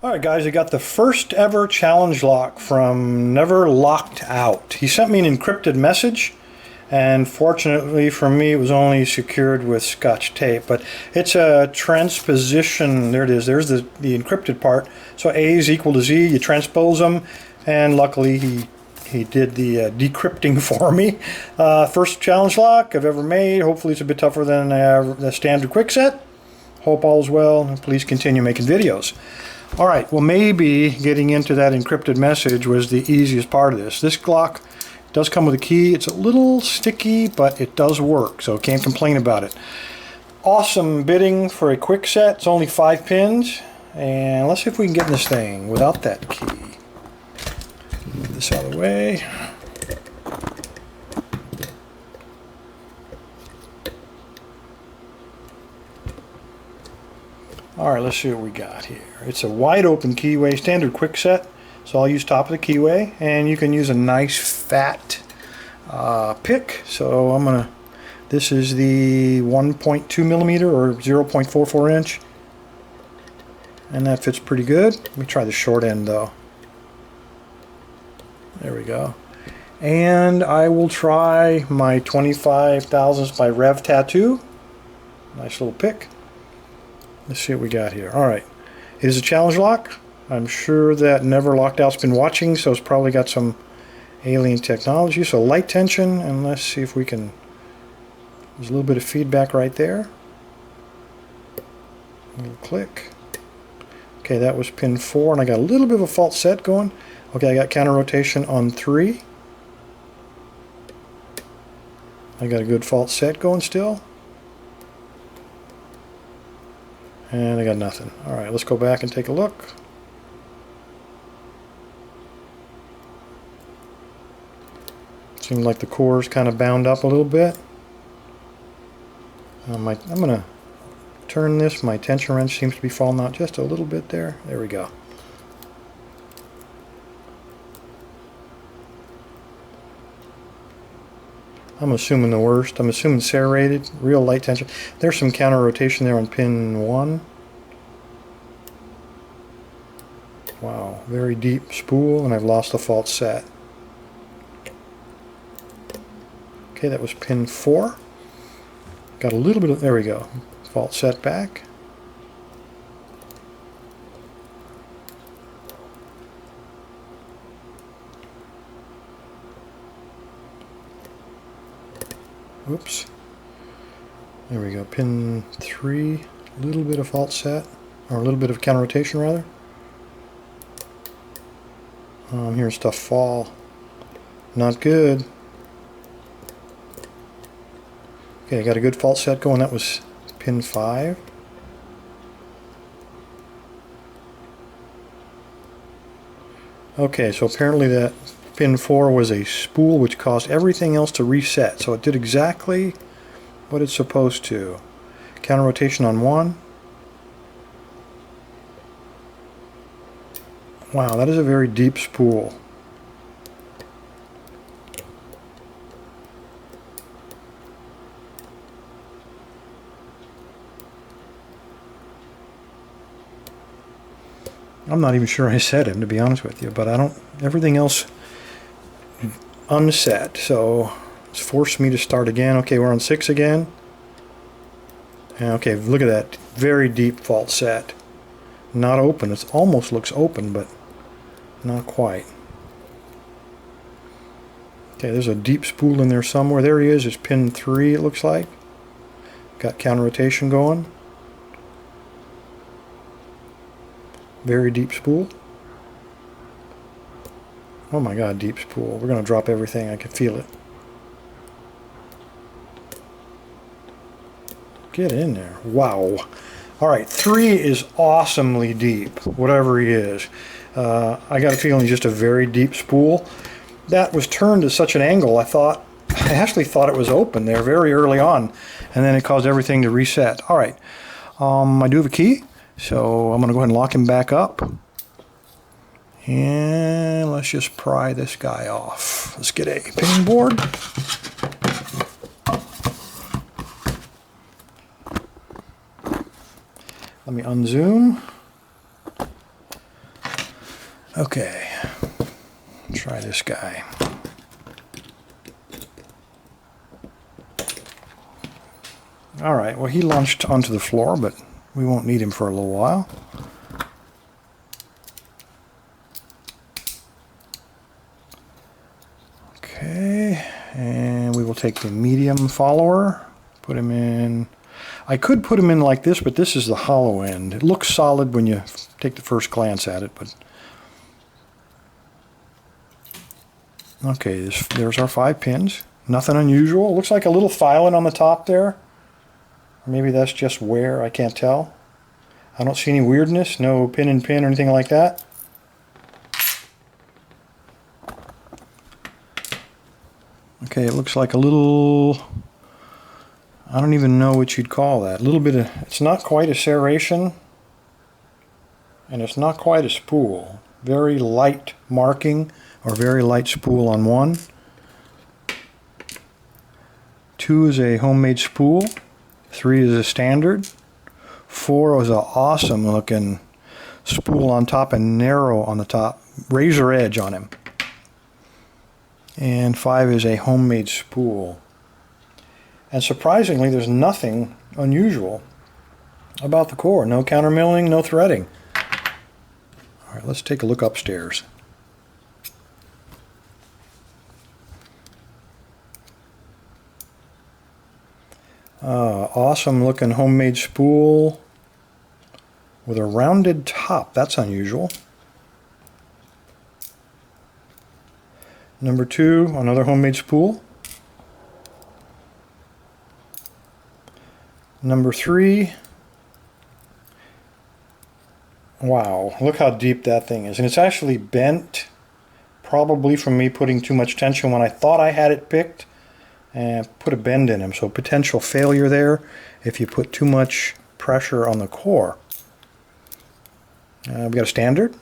Alright guys, I got the first ever challenge lock from Never Locked Out. He sent me an encrypted message, and fortunately for me it was only secured with Scotch tape, but it's a transposition. There it is, there's the encrypted part. So A is equal to Z, you transpose them, and luckily he did the decrypting for me. First challenge lock I've ever made. Hopefully it's a bit tougher than the standard quick set. Hope all's well, and please continue making videos. Alright, well maybe getting into that encrypted message was the easiest part of this. This lock does come with a key. It's a little sticky, but it does work, so can't complain about it. Awesome bidding for a quick set. It's only 5 pins, and let's see if we can get in this thing without that key. Move this out of the way. Alright, let's see what we got here. It's a wide open keyway, standard quick set, so I'll use top of the keyway, and you can use a nice fat pick. So I'm gonna, this is the 1.2 millimeter or 0.44 inch, and that fits pretty good. Let me try the short end though. There we go. And I will try my 25 thousandths by Rev Tattoo. Nice little pick. Let's see what we got here. Alright, it is a challenge lock. I'm sure that Never Locked Out's been watching, so it's probably got some alien technology. So light tension, and let's see if we can, there's a little bit of feedback right there. A little click. Okay, that was pin 4, and I got a little bit of a false set going. Okay, I got counter rotation on 3. I got a good false set going still. And I got nothing. Alright, let's go back and take a look. Seems like the core is kind of bound up a little bit. I'm going to turn this. My tension wrench seems to be falling out just a little bit there. There we go. I'm assuming the worst. I'm assuming serrated, real light tension. There's some counter rotation there on pin 1. Wow, very deep spool, and I've lost the false set. Okay, that was pin 4. Got a little bit of, there we go, false set back. Oops. There we go. Pin 3, a little bit of false set, or a little bit of counter rotation rather. I'm hearing stuff fall. Not good. Okay, I got a good false set going. That was pin 5. Okay, so apparently that pin 4 was a spool which caused everything else to reset. So it did exactly what it's supposed to. Counter rotation on 1. Wow, that is a very deep spool. I'm not even sure I set him, to be honest with you, but I don't, everything else unset, so it's forced me to start again. Okay, we're on 6 again. And okay, look at that, very deep false set. Not open. It almost looks open, but not quite. Okay, there's a deep spool in there somewhere. There he is. It's pin 3, it looks like. Got counter rotation going. Very deep spool. Oh my god, deep spool. We're going to drop everything. I can feel it. Get in there. Wow. Alright, 3 is awesomely deep, whatever he is. I got a feeling he's just a very deep spool. That was turned at such an angle, I actually thought it was open there very early on, and then it caused everything to reset. Alright, I do have a key, so I'm going to go ahead and lock him back up. And let's just pry this guy off. Let's get a pin board. Let me unzoom. Okay, try this guy. All right, well, he launched onto the floor, but we won't need him for a little while. Okay, and we will take the medium follower, put him in. I could put him in like this, but this is the hollow end. It looks solid when you take the first glance at it, but okay, there's our 5 pins. Nothing unusual. It looks like a little filing on the top there. Or maybe that's just wear, I can't tell. I don't see any weirdness, no pin and pin or anything like that. Okay, it looks like a little, I don't even know what you'd call that. A little bit of, it's not quite a serration, and it's not quite a spool. Very light marking, or very light spool on one. 2 is a homemade spool. 3 is a standard. 4 is an awesome looking spool on top and narrow on the top. Razor edge on him. And 5 is a homemade spool. And surprisingly, there's nothing unusual about the core. No countermilling, no threading. All right, let's take a look upstairs. Awesome looking homemade spool with a rounded top. That's unusual. Number 2, another homemade spool. Number 3, wow, look how deep that thing is. And it's actually bent, probably from me putting too much tension when I thought I had it picked, and put a bend in him. So potential failure there if you put too much pressure on the core. We've got a standard.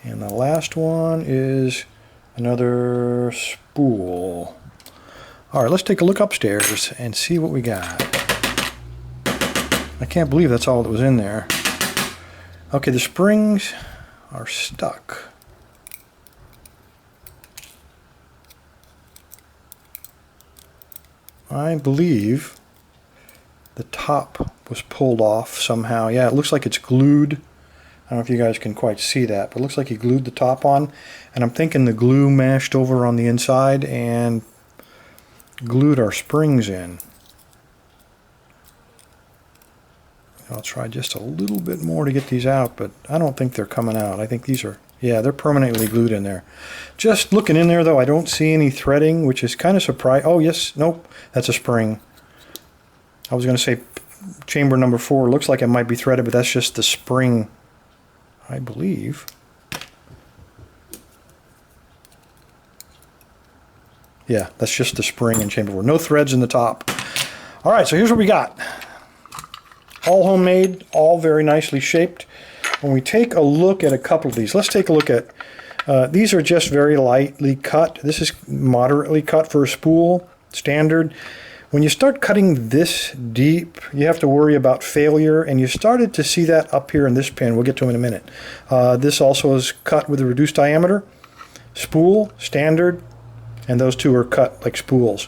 And the last one is another spool. All right, let's take a look upstairs and see what we got. I can't believe that's all that was in there. Okay, the springs are stuck. I believe the top was pulled off somehow. Yeah, it looks like it's glued. I don't know if you guys can quite see that, but it looks like he glued the top on. And I'm thinking the glue mashed over on the inside and glued our springs in. I'll try just a little bit more to get these out, but I don't think they're coming out. I think these are, yeah, they're permanently glued in there. Just looking in there, though, I don't see any threading, which is kind of surprising. Oh, yes, nope, that's a spring. I was going to say chamber number 4 looks like it might be threaded, but that's just the spring, I believe. Yeah, that's just the spring in chamber 4. No threads in the top. All right, so here's what we got. All homemade, all very nicely shaped. When we take a look at a couple of these, let's take a look at, these are just very lightly cut. This is moderately cut for a spool, standard. When you start cutting this deep, you have to worry about failure, and you started to see that up here in this pin. We'll get to it in a minute. This also is cut with a reduced diameter. Spool, standard, and those two are cut like spools.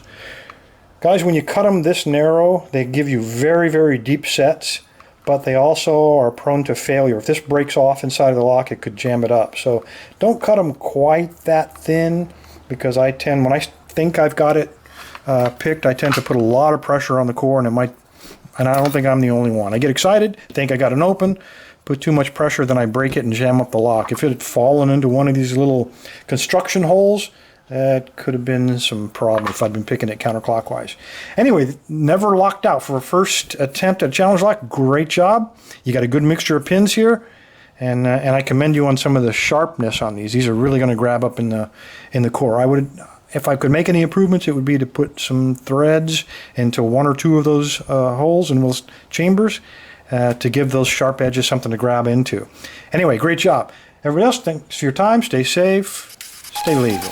Guys, when you cut them this narrow, they give you very, very deep sets, but they also are prone to failure. If this breaks off inside of the lock, it could jam it up. So don't cut them quite that thin, because I tend, when I think I've got it picked, I tend to put a lot of pressure on the core, and it might, and I don't think I'm the only one. I get excited, think I got it open, put too much pressure, then I break it and jam up the lock. If it had fallen into one of these little construction holes, that could have been some problem if I'd been picking it counterclockwise. Anyway, never locked out for a first attempt at challenge lock. Great job. You got a good mixture of pins here, and I commend you on some of the sharpness on these. These are really going to grab up in the core. I would, if I could make any improvements, it would be to put some threads into 1 or 2 of those holes in those chambers to give those sharp edges something to grab into. Anyway, great job. Everybody else, thanks for your time. Stay safe. Stay legal.